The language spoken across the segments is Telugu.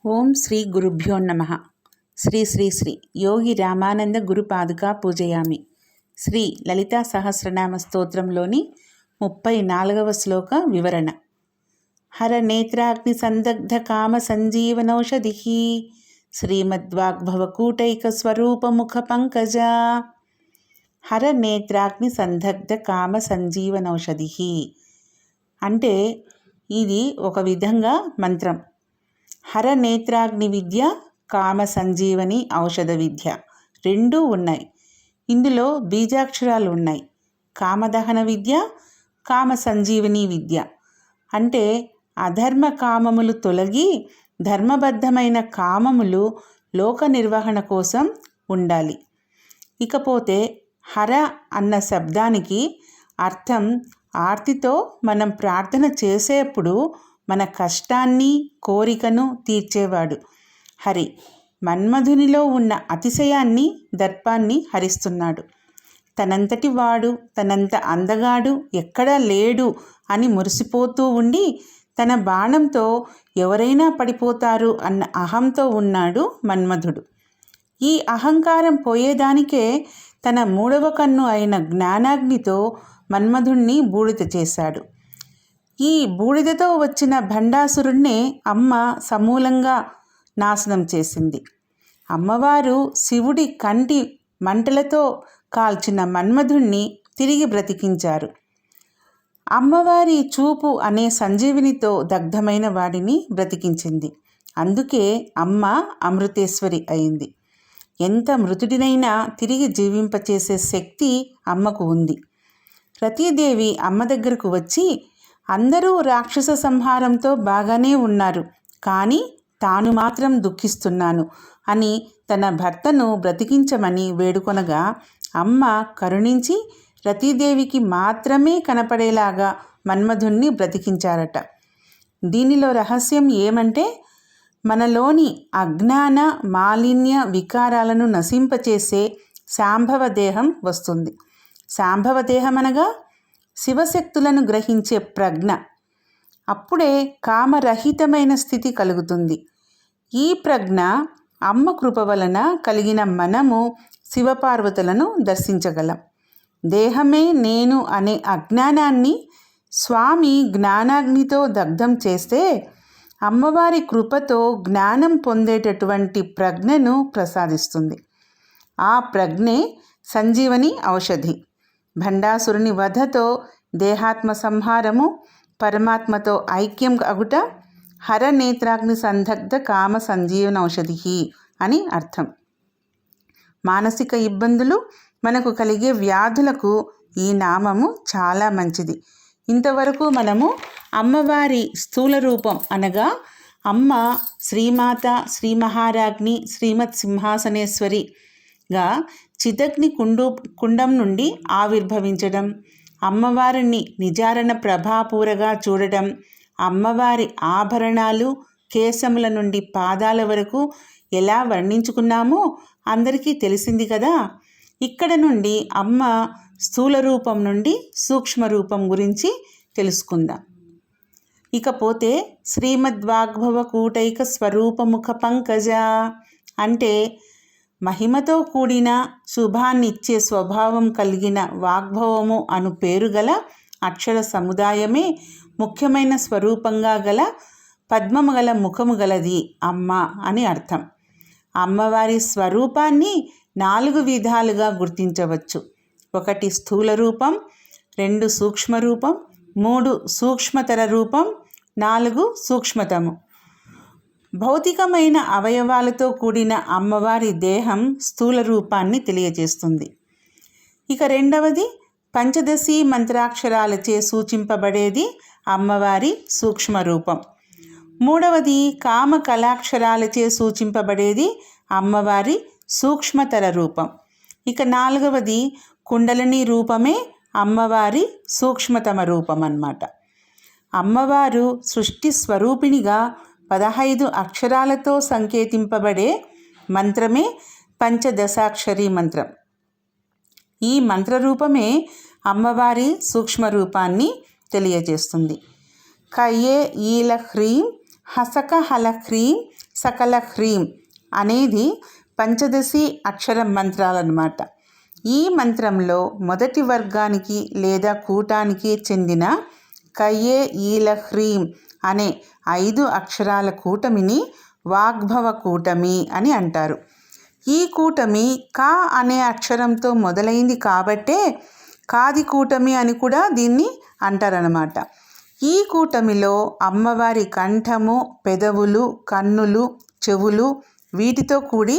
ఓం శ్రీ గురుభ్యో నమః. శ్రీ శ్రీ శ్రీ యోగి రామానంద గురు పాదుకా పూజయామి. శ్రీ లలితా సహస్రనామ స్తోత్రంలోని 34వ శ్లోక వివరణ. హర నేత్రాగ్ని సందగ్ధ కామ సంజీవనౌషధి శ్రీమద్వాగ్భవకూటైక స్వరూపముఖ పంకజ. హర నేత్రాగ్ని సందగ్ధ కామ సంజీవనౌషధి అంటే ఇది ఒక విధంగా మంత్రం. హర నేత్రాగ్ని విద్య, కామ సంజీవని ఔషధ విద్య రెండూ ఉన్నాయి. ఇందులో బీజాక్షరాలు ఉన్నాయి. కామదహన విద్య, కామ సంజీవని విద్య అంటే అధర్మ కామములు తొలగి ధర్మబద్ధమైన కామములు లోక నిర్వహణ కోసం ఉండాలి. ఇకపోతే హర అన్న శబ్దానికి అర్థం ఆర్తితో మనం ప్రార్థన చేసేప్పుడు మన కష్టాన్ని కోరికను తీర్చేవాడు హరి. మన్మధునిలో ఉన్న అతిశయాన్ని దర్పాన్ని హరిస్తున్నాడు. తనంతటి వాడు, తనంత అందగాడు ఎక్కడా లేడు అని మురిసిపోతూ ఉండి తన బాణంతో ఎవరైనా పడిపోతారు అన్న అహంతో ఉన్నాడు మన్మధుడు. ఈ అహంకారం పోయేదానికే తన మూడవ కన్ను అయిన జ్ఞానాగ్నితో మన్మధుణ్ణి బూడిద చేశాడు. ఈ బూడిదతో వచ్చిన భండాసురుణ్ణే అమ్మ సమూలంగా నాశనం చేసింది. అమ్మవారు శివుడి కంటి మంటలతో కాల్చిన మన్మధుణ్ణి తిరిగి బ్రతికించారు. అమ్మవారి చూపు అనే సంజీవినితో దగ్ధమైన వాడిని బ్రతికించింది. అందుకే అమ్మ అమృతేశ్వరి అయింది. ఎంత మృతుడినైనా తిరిగి జీవింపచేసే శక్తి అమ్మకు ఉంది. రతీదేవి అమ్మ దగ్గరకు వచ్చి, అందరూ రాక్షస సంహారంతో బాగానే ఉన్నారు, కానీ తాను మాత్రం దుఃఖిస్తున్నాను అని తన భర్తను బ్రతికించమని వేడుకొనగా అమ్మ కరుణించి రతీదేవికి మాత్రమే కనపడేలాగా మన్మధుణ్ణి బ్రతికించారట. దీనిలో రహస్యం ఏమంటే మనలోని అజ్ఞాన మాలిన్య వికారాలను నశింపచేసే శాంభవ దేహం వస్తుంది. శాంభవ దేహం అనగా శివశక్తులను గ్రహించే ప్రజ్ఞ. అప్పుడే కామరహితమైన స్థితి కలుగుతుంది. ఈ ప్రజ్ఞ అమ్మ కృప వలన కలిగిన మనము శివపార్వతులను దర్శించగలం. దేహమే నేను అనే అజ్ఞానాన్ని స్వామి జ్ఞానాగ్నితో దగ్ధం చేస్తే అమ్మవారి కృపతో జ్ఞానం పొందేటటువంటి ప్రజ్ఞను ప్రసాదిస్తుంది. ఆ ప్రజ్ఞే సంజీవని ఔషధి. భండాసురుని వధతో దేహాత్మ సంహారము, పరమాత్మతో ఐక్యం అగుట హర నేత్రాగ్ని సందగ్ధ కామ సంజీవన ఔషధి అని అర్థం. మానసిక ఇబ్బందులు, మనకు కలిగే వ్యాధులకు ఈ నామము చాలా మంచిది. ఇంతవరకు మనము అమ్మవారి స్థూల రూపం అనగా శ్రీమాత, శ్రీ మహారాజ్ని, శ్రీమత్ సింహాసనేశ్వరిగా చిదగ్ని కుండం నుండి ఆవిర్భవించడం, అమ్మవారిని నిజారణ ప్రభాపూరగా చూడడం, అమ్మవారి ఆభరణాలు కేశముల నుండి పాదాల వరకు ఎలా వర్ణించుకున్నామో అందరికీ తెలిసింది కదా. ఇక్కడ నుండి అమ్మ స్థూల రూపం నుండి సూక్ష్మ రూపం గురించి తెలుసుకుందాం. ఇకపోతే శ్రీమద్వాగ్భవకూటైక స్వరూపముఖ పంకజ అంటే మహిమతో కూడిన శుభాన్నిచ్చే స్వభావం కలిగిన వాగ్భవము అను పేరు గల అక్షర సముదాయమే ముఖ్యమైన స్వరూపంగా గల పద్మము గల ముఖము గలది అమ్మ అని అర్థం. అమ్మవారి స్వరూపాన్ని 4 విధాలుగా గుర్తించవచ్చు. 1 స్థూల రూపం, 2 సూక్ష్మ రూపం, 3 సూక్ష్మతర రూపం, 4 సూక్ష్మతము. భౌతికమైన అవయవాలతో కూడిన అమ్మవారి దేహం స్థూల రూపాన్ని తెలియజేస్తుంది. ఇక రెండవది పంచదశి మంత్రాక్షరాలచే సూచింపబడేది అమ్మవారి సూక్ష్మ రూపం. మూడవది కామ కళాక్షరాలచే సూచింపబడేది అమ్మవారి సూక్ష్మతర రూపం. ఇక 4వది కుండలిని రూపమే అమ్మవారి సూక్ష్మతమ రూపం అన్నమాట. అమ్మవారు సృష్టి స్వరూపిణిగా 15 అక్షరాలతో సంకేతింపబడే మంత్రమే పంచదశాక్షరి మంత్రం. ఈ మంత్రరూపమే అమ్మవారి సూక్ష్మ రూపాన్ని తెలియజేస్తుంది. కయ్యే ఈల హ్రీం హసక హల హ్రీం సకల హ్రీం అనేది పంచదశి అక్షర మంత్రాలన్నమాట. ఈ మంత్రంలో మొదటి వర్గానికి లేదా కూటానికి చెందిన కయ్యే ఈల హ్రీం అనే 5 అక్షరాల కూటమిని వాగ్భవ కూటమి అని అంటారు. ఈ కూటమి కా అనే అక్షరంతో మొదలైంది కాబట్టే కాది కూటమి అని కూడా దీన్ని అంటారన్నమాట. ఈ కూటమిలో అమ్మవారి కంఠము, పెదవులు, కన్నులు, చెవులు వీటితో కూడి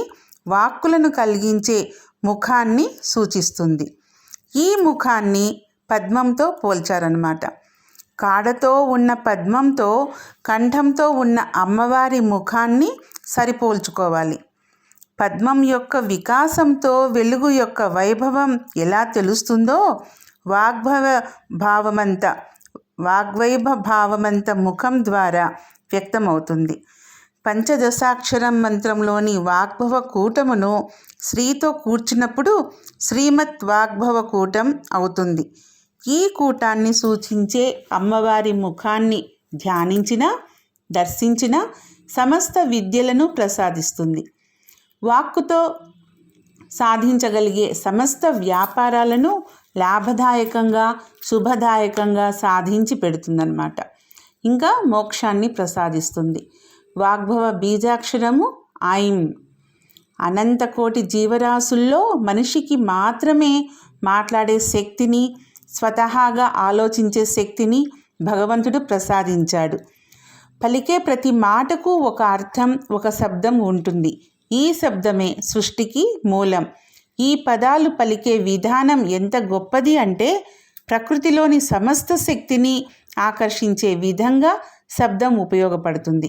వాక్కులను కలిగించే ముఖాన్ని సూచిస్తుంది. ఈ ముఖాన్ని పద్మంతో పోల్చారన్నమాట. కాడతో ఉన్న పద్మంతో కంఠంతో ఉన్న అమ్మవారి ముఖాన్ని సరిపోల్చుకోవాలి. పద్మం యొక్క వికాసంతో వెలుగు యొక్క వైభవం ఎలా తెలుస్తుందో వాగ్వైభవామంత ముఖం ద్వారా వ్యక్తమవుతుంది. పంచదశాక్షరం మంత్రంలోని వాగ్భవ కూటమును శ్రీతో కూర్చున్నప్పుడు శ్రీమత్ వాగ్భవ కూటం అవుతుంది. ఈ కూటాన్ని సూచించే అమ్మవారి ముఖాన్ని ధ్యానించిన, దర్శించిన సమస్త విద్యలను ప్రసాదిస్తుంది. వాక్కుతో సాధించగలిగే సమస్త వ్యాపారాలను లాభదాయకంగా, శుభదాయకంగా సాధించి పెడుతుందన్నమాట. ఇంకా మోక్షాన్ని ప్రసాదిస్తుంది. వాగ్భవ బీజాక్షరము ఐం. అనంతకోటి జీవరాశుల్లో మనిషికి మాత్రమే మాట్లాడే శక్తిని, స్వతహాగా ఆలోచించే శక్తిని భగవంతుడు ప్రసాదించాడు. పలికే ప్రతి మాటకు ఒక అర్థం, ఒక శబ్దం ఉంటుంది. ఈ శబ్దమే సృష్టికి మూలం. ఈ పదాలు పలికే విధానం ఎంత గొప్పది అంటే ప్రకృతిలోని సమస్త శక్తిని ఆకర్షించే విధంగా శబ్దం ఉపయోగపడుతుంది.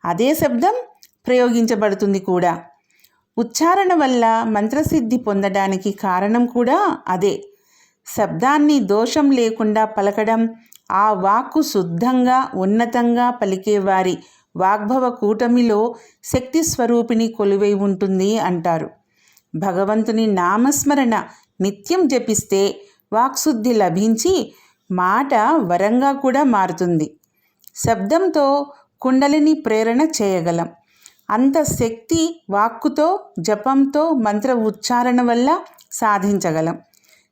అదే శబ్దం ప్రయోగించబడుతుంది కూడా. ఉచ్చారణ వల్ల మంత్రసిద్ధి పొందడానికి కారణం కూడా అదే. శబ్దాన్ని దోషం లేకుండా పలకడం, ఆ వాక్కు శుద్ధంగా, ఉన్నతంగా పలికేవారి వాగ్భవ కూటమిలో శక్తి స్వరూపిణి కొలువై ఉంటుంది అంటారు. భగవంతుని నామస్మరణ నిత్యం జపిస్తే వాక్శుద్ధి లభించి మాట వరంగా కూడా మారుతుంది. శబ్దంతో కుండలిని ప్రేరణ చేయగలం. అంత శక్తి వాక్కుతో, జపంతో, మంత్ర ఉచ్చారణ వల్ల సాధించగలం.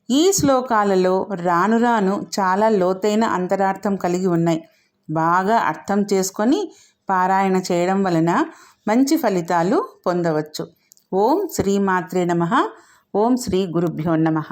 ఈ శ్లోకాలలో రాను రాను చాలా లోతైన అంతరార్థం కలిగి ఉన్నాయి. బాగా అర్థం చేసుకొని పారాయణ చేయడం వలన మంచి ఫలితాలు పొందవచ్చు. ఓం శ్రీమాత్రే నమః. ఓం శ్రీ గురుభ్యో నమః.